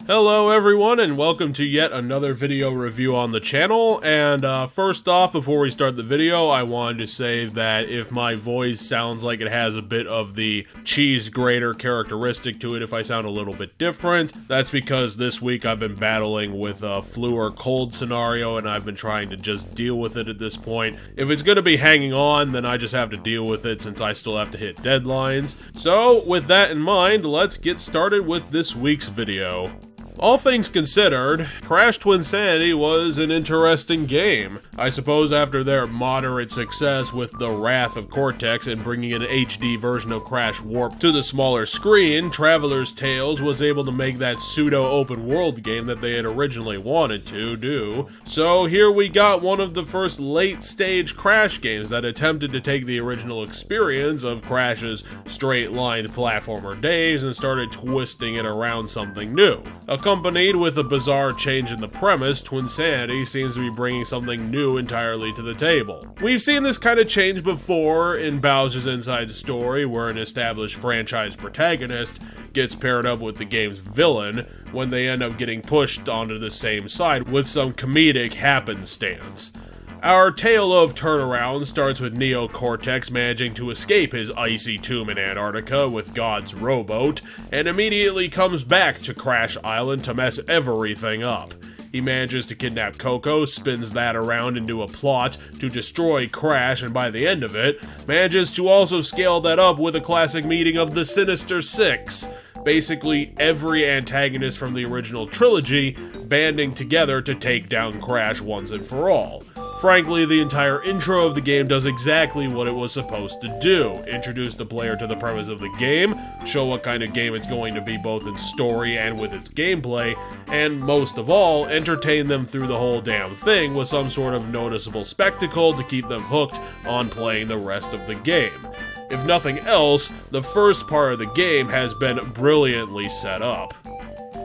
Hello everyone, and welcome to yet another video review on the channel. And first off, before we start the video, I wanted to say that if my voice sounds like it has a bit of the cheese grater characteristic to it, if I sound a little bit different, that's because this week I've been battling with a flu or cold scenario, and I've been trying to just deal with it at this point. If it's going to be hanging on, then I just have to deal with it since I still have to hit deadlines. So with that in mind, let's get started with this week's video. All things considered, Crash Twinsanity was an interesting game. I suppose after their moderate success with the Wrath of Cortex and bringing an HD version of Crash Warp to the smaller screen, Traveler's Tales was able to make that pseudo-open world game that they had originally wanted to do. So here we got one of the first late-stage Crash games that attempted to take the original experience of Crash's straight-lined platformer days and started twisting it around something new. Accompanied with a bizarre change in the premise, Twinsanity seems to be bringing something new entirely to the table. We've seen this kind of change before in Bowser's Inside Story, where an established franchise protagonist gets paired up with the game's villain when they end up getting pushed onto the same side with some comedic happenstance. Our tale of turnaround starts with Neo Cortex managing to escape his icy tomb in Antarctica with God's rowboat, and immediately comes back to Crash Island to mess everything up. He manages to kidnap Coco, spins that around into a plot to destroy Crash, and by the end of it, manages to also scale that up with a classic meeting of the Sinister Six. Basically every antagonist from the original trilogy banding together to take down Crash once and for all. Frankly, the entire intro of the game does exactly what it was supposed to do. Introduce the player to the premise of the game, show what kind of game it's going to be both in story and with its gameplay, and most of all, entertain them through the whole damn thing with some sort of noticeable spectacle to keep them hooked on playing the rest of the game. If nothing else, the first part of the game has been brilliantly set up.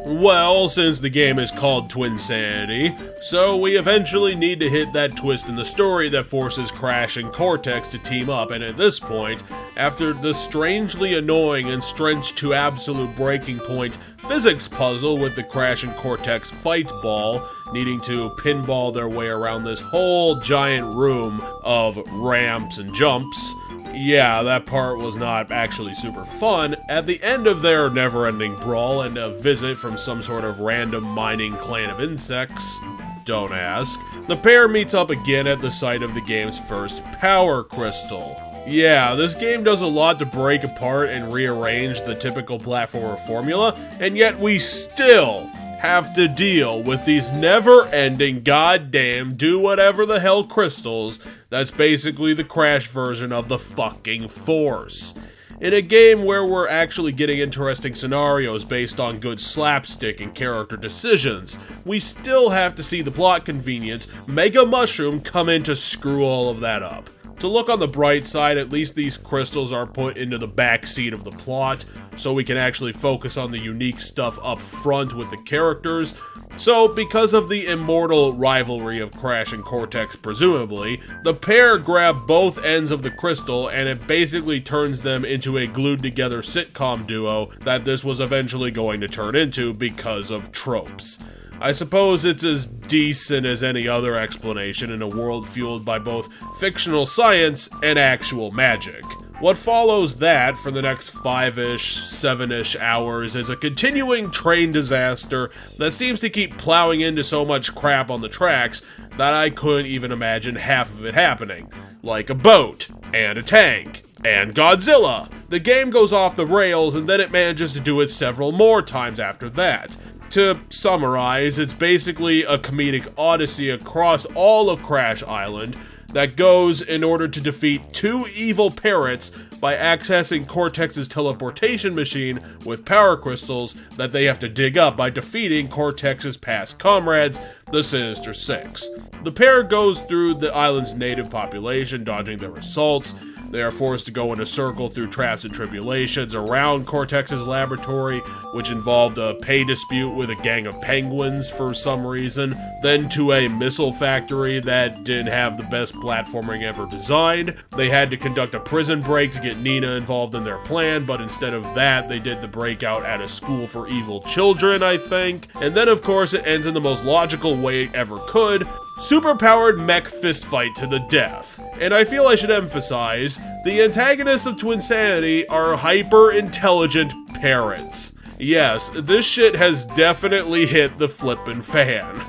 Well, since the game is called Twinsanity, so we eventually need to hit that twist in the story that forces Crash and Cortex to team up, and at this point, after the strangely annoying and stretched to absolute breaking point physics puzzle with the Crash and Cortex fight ball, needing to pinball their way around this whole giant room of ramps and jumps, yeah, that part was not actually super fun. At the end of their never-ending brawl and a visit from some sort of random mining clan of insects, don't ask, the pair meets up again at the site of the game's first power crystal. Yeah, this game does a lot to break apart and rearrange the typical platformer formula, and yet we still have to deal with these never-ending goddamn do-whatever-the-hell crystals that's basically the Crash version of the fucking Force. In a game where we're actually getting interesting scenarios based on good slapstick and character decisions, we still have to see the plot convenience Mega Mushroom come in to screw all of that up. To look on the bright side, at least these crystals are put into the backseat of the plot, so we can actually focus on the unique stuff up front with the characters. So, because of the immortal rivalry of Crash and Cortex presumably, the pair grab both ends of the crystal and it basically turns them into a glued-together sitcom duo that this was eventually going to turn into because of tropes. I suppose it's as decent as any other explanation in a world fueled by both fictional science and actual magic. What follows that for the next 5-ish, 7-ish hours is a continuing train disaster that seems to keep plowing into so much crap on the tracks that I couldn't even imagine half of it happening. Like a boat, and a tank, and Godzilla. The game goes off the rails and then it manages to do it several more times after that. To summarize, it's basically a comedic odyssey across all of Crash Island that goes in order to defeat two evil parrots by accessing Cortex's teleportation machine with power crystals that they have to dig up by defeating Cortex's past comrades, the Sinister Six. The pair goes through the island's native population, dodging their assaults, They are forced to go in a circle through traps and tribulations around Cortex's laboratory, which involved a pay dispute with a gang of penguins for some reason, then to a missile factory that didn't have the best platforming ever designed. They had to conduct a prison break to get Nina involved in their plan, but instead of that, they did the breakout at a school for evil children, I think. And then, of course, it ends in the most logical way it ever could. Superpowered mech fistfight to the death. And I feel I should emphasize, the antagonists of Twinsanity are hyper-intelligent parrots. Yes, this shit has definitely hit the flippin' fan.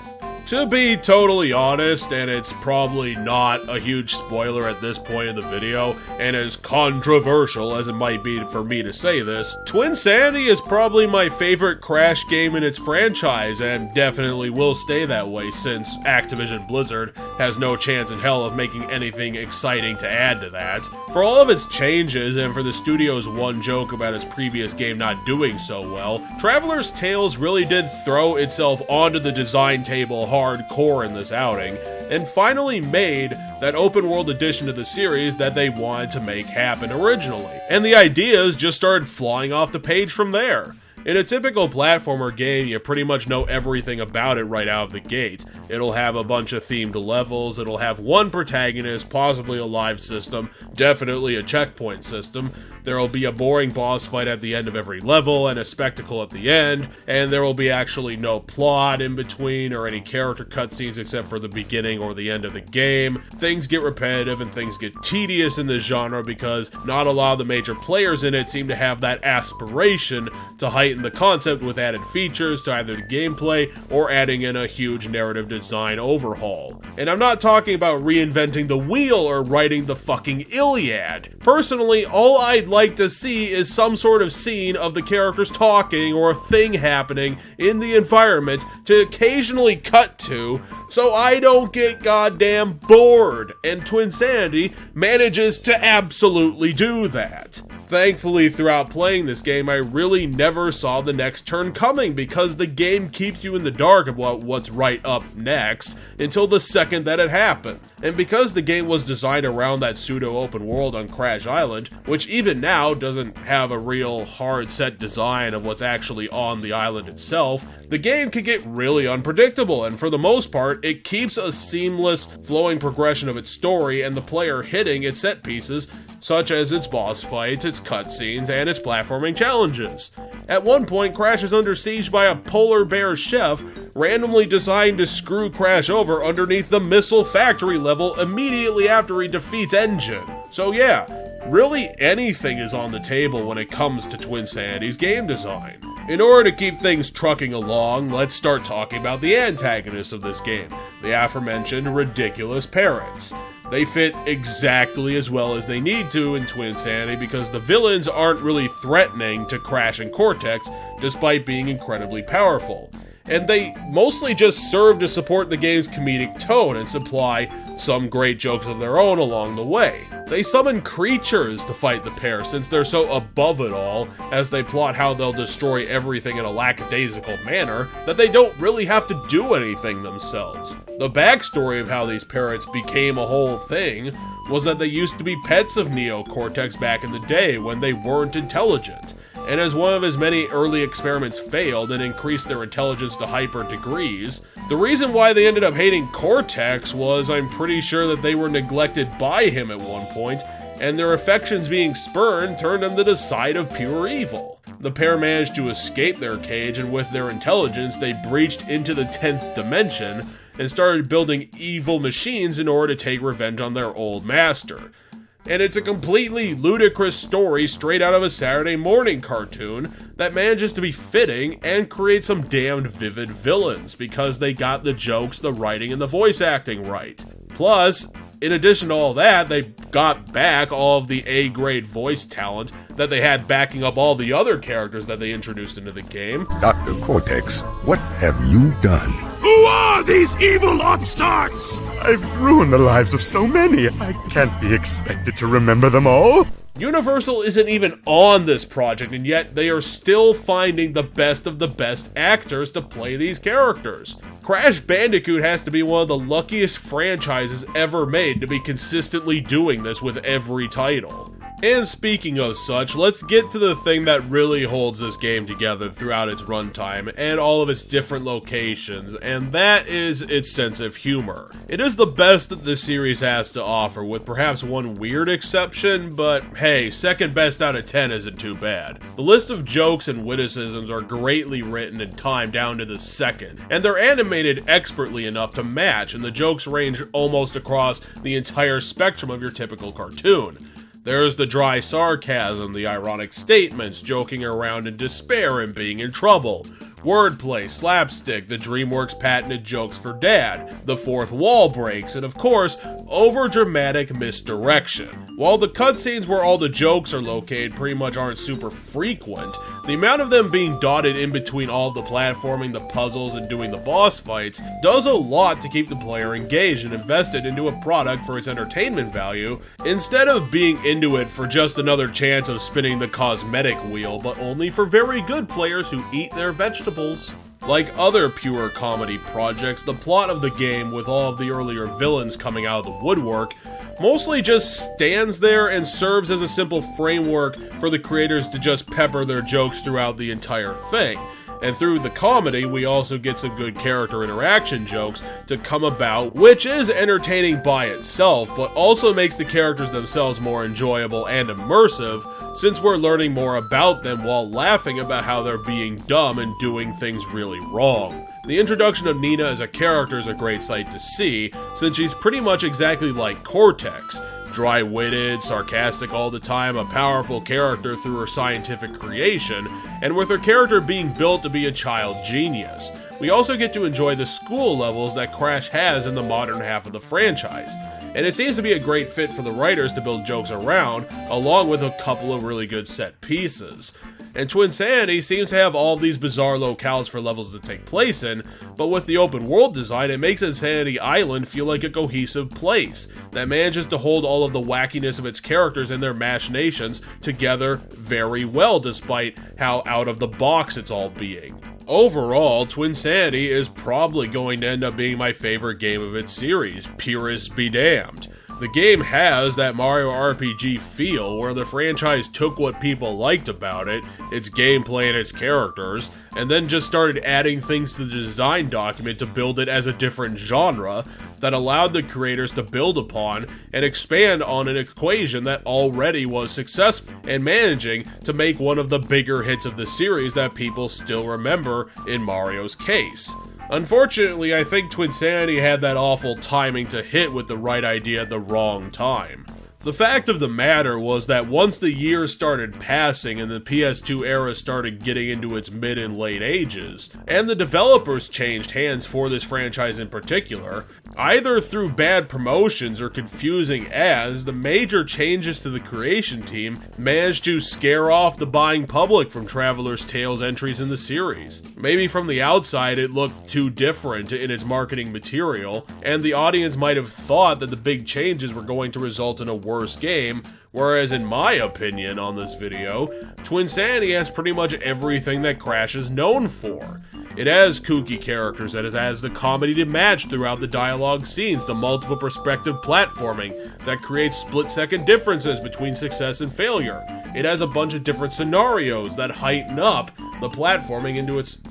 To be totally honest, and it's probably not a huge spoiler at this point in the video, and as controversial as it might be for me to say this, Twinsanity is probably my favorite Crash game in its franchise, and definitely will stay that way since Activision Blizzard has no chance in hell of making anything exciting to add to that. For all of its changes, and for the studio's one joke about its previous game not doing so well, Traveler's Tales really did throw itself onto the design table hardcore in this outing, and finally made that open world addition to the series that they wanted to make happen originally. And the ideas just started flying off the page from there. In a typical platformer game, you pretty much know everything about it right out of the gate. It'll have a bunch of themed levels, it'll have one protagonist, possibly a live system, definitely a checkpoint system. There'll be a boring boss fight at the end of every level, and a spectacle at the end, and there will be actually no plot in between or any character cutscenes except for the beginning or the end of the game. Things get repetitive and things get tedious in this genre because not a lot of the major players in it seem to have that aspiration to heighten the concept with added features to either the gameplay or adding in a huge narrative design overhaul. And I'm not talking about reinventing the wheel or writing the fucking Iliad. Personally, all I'd like to see is some sort of scene of the characters talking or a thing happening in the environment to occasionally cut to, so I don't get goddamn bored, and Twinsanity manages to absolutely do that. Thankfully, throughout playing this game, I really never saw the next turn coming because the game keeps you in the dark about what's right up next until the second that it happened. And because the game was designed around that pseudo-open world on Crash Island, which even now doesn't have a real hard-set design of what's actually on the island itself, the game can get really unpredictable, and for the most part, it keeps a seamless, flowing progression of its story and the player hitting its set pieces, such as its boss fights, its cutscenes, and its platforming challenges. At one point, Crash is under siege by a polar bear chef, randomly designed to screw Crash over underneath the missile factory level immediately after he defeats Engine. So yeah, really anything is on the table when it comes to Twinsanity's game design. In order to keep things trucking along, let's start talking about the antagonists of this game, the aforementioned ridiculous parrots. They fit exactly as well as they need to in Twinsanity because the villains aren't really threatening to Crash and Cortex despite being incredibly powerful. And they mostly just serve to support the game's comedic tone and supply some great jokes of their own along the way. They summon creatures to fight the pair since they're so above it all as they plot how they'll destroy everything in a lackadaisical manner that they don't really have to do anything themselves. The backstory of how these parrots became a whole thing was that they used to be pets of Neo Cortex back in the day when they weren't intelligent. And as one of his many early experiments failed and increased their intelligence to hyper degrees, the reason why they ended up hating Cortex was I'm pretty sure that they were neglected by him at one point, and their affections being spurned turned them to the side of pure evil. The pair managed to escape their cage, and with their intelligence, they breached into the 10th dimension and started building evil machines in order to take revenge on their old master. And it's a completely ludicrous story straight out of a Saturday morning cartoon that manages to be fitting and create some damned vivid villains because they got the jokes, the writing, and the voice acting right. Plus, in addition to all that, they got back all of the A-grade voice talent that they had backing up all the other characters that they introduced into the game. Dr. Cortex, what have you done? Who are these evil upstarts? I've ruined the lives of so many. I can't be expected to remember them all. Universal isn't even on this project, and yet they are still finding the best of the best actors to play these characters. Crash Bandicoot has to be one of the luckiest franchises ever made to be consistently doing this with every title. And speaking of such, let's get to the thing that really holds this game together throughout its runtime and all of its different locations, and that is its sense of humor. It is the best that the series has to offer, with perhaps one weird exception, but hey, second best out of 10 isn't too bad. The list of jokes and witticisms are greatly written and timed down to the second, and they're animated expertly enough to match, and the jokes range almost across the entire spectrum of your typical cartoon. There's the dry sarcasm, the ironic statements, joking around in despair and being in trouble, wordplay, slapstick, the DreamWorks patented jokes for dad, the fourth wall breaks, and of course, over-dramatic misdirection. While the cutscenes where all the jokes are located pretty much aren't super frequent, the amount of them being dotted in between all the platforming, the puzzles, and doing the boss fights does a lot to keep the player engaged and invested into a product for its entertainment value, instead of being into it for just another chance of spinning the cosmetic wheel, but only for very good players who eat their vegetables. Like other pure comedy projects, the plot of the game, with all of the earlier villains coming out of the woodwork, mostly just stands there and serves as a simple framework for the creators to just pepper their jokes throughout the entire thing. And through the comedy, we also get some good character interaction jokes to come about, which is entertaining by itself, but also makes the characters themselves more enjoyable and immersive, since we're learning more about them while laughing about how they're being dumb and doing things really wrong. The introduction of Nina as a character is a great sight to see, since she's pretty much exactly like Cortex. Dry-witted, sarcastic all the time, a powerful character through her scientific creation, and with her character being built to be a child genius. We also get to enjoy the school levels that Crash has in the modern half of the franchise, and it seems to be a great fit for the writers to build jokes around, along with a couple of really good set pieces. And Twinsanity seems to have all these bizarre locales for levels to take place in, but with the open world design, it makes Insanity Island feel like a cohesive place that manages to hold all of the wackiness of its characters and their machinations together very well, despite how out of the box it's all being. Overall, Twinsanity is probably going to end up being my favorite game of its series, purists be damned. The game has that Mario RPG feel where the franchise took what people liked about it, its gameplay and its characters, and then just started adding things to the design document to build it as a different genre that allowed the creators to build upon and expand on an equation that already was successful, and managing to make one of the bigger hits of the series that people still remember in Mario's case. Unfortunately, I think Twinsanity had that awful timing to hit with the right idea at the wrong time. The fact of the matter was that once the years started passing and the PS2 era started getting into its mid and late ages, and the developers changed hands for this franchise in particular, either through bad promotions or confusing ads, the major changes to the creation team managed to scare off the buying public from Traveler's Tales entries in the series. Maybe from the outside it looked too different in its marketing material, and the audience might have thought that the big changes were going to result in a worse game, whereas in my opinion on this video, Twinsanity has pretty much everything that Crash is known for. It has kooky characters, it has the comedy to match throughout the dialogue scenes, the multiple perspective platforming that creates split-second differences between success and failure. It has a bunch of different scenarios that heighten up the platforming into its,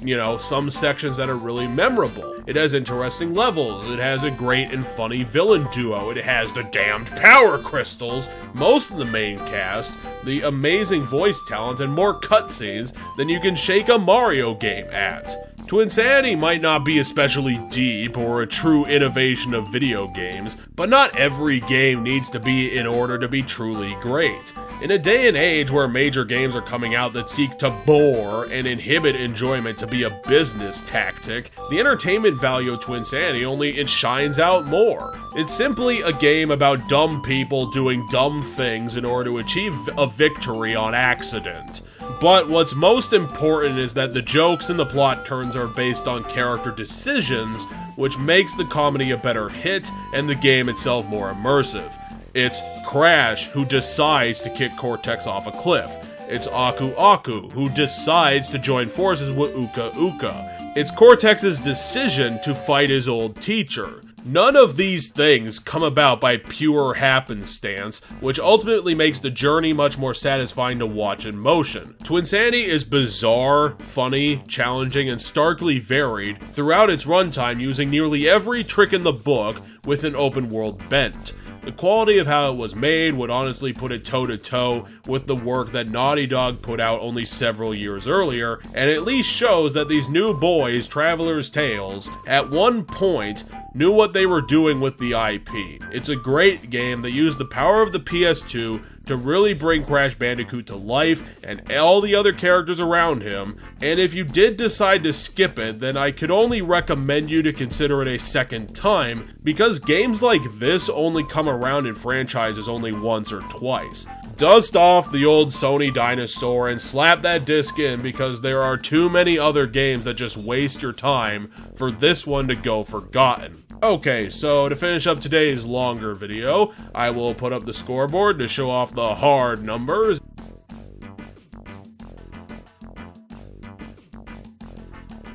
some sections that are really memorable. It has interesting levels, it has a great and funny villain duo, it has the damned power crystals, most of the main cast, the amazing voice talent, and more cutscenes than you can shake a Mario game at. Twinsanity might not be especially deep or a true innovation of video games, but not every game needs to be in order to be truly great. In a day and age where major games are coming out that seek to bore and inhibit enjoyment to be a business tactic, the entertainment value of Twinsanity only shines out more. It's simply a game about dumb people doing dumb things in order to achieve a victory on accident. But what's most important is that the jokes and the plot turns are based on character decisions, which makes the comedy a better hit and the game itself more immersive. It's Crash who decides to kick Cortex off a cliff. It's Aku Aku who decides to join forces with Uka Uka. It's Cortex's decision to fight his old teacher. None of these things come about by pure happenstance, which ultimately makes the journey much more satisfying to watch in motion. Twinsanity is bizarre, funny, challenging, and starkly varied throughout its runtime, using nearly every trick in the book with an open world bent. The quality of how it was made would honestly put it toe-to-toe with the work that Naughty Dog put out only several years earlier, and at least shows that these new boys, Traveler's Tales, at one point knew what they were doing with the IP. It's a great game that used the power of the PS2 to really bring Crash Bandicoot to life and all the other characters around him, and if you did decide to skip it, then I could only recommend you to consider it a second time, because games like this only come around in franchises only once or twice. Dust off the old Sony dinosaur and slap that disc in, because there are too many other games that just waste your time for this one to go forgotten. Okay, so to finish up today's longer video, I will put up the scoreboard to show off the hard numbers.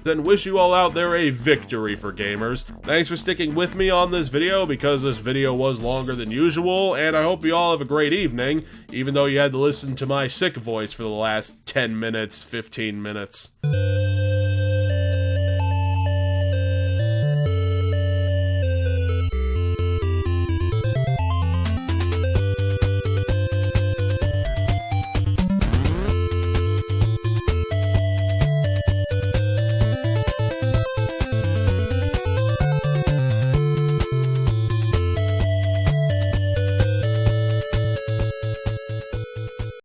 And wish you all out there a victory for gamers. Thanks for sticking with me on this video, because this video was longer than usual, and I hope you all have a great evening, even though you had to listen to my sick voice for the last 10 minutes, 15 minutes.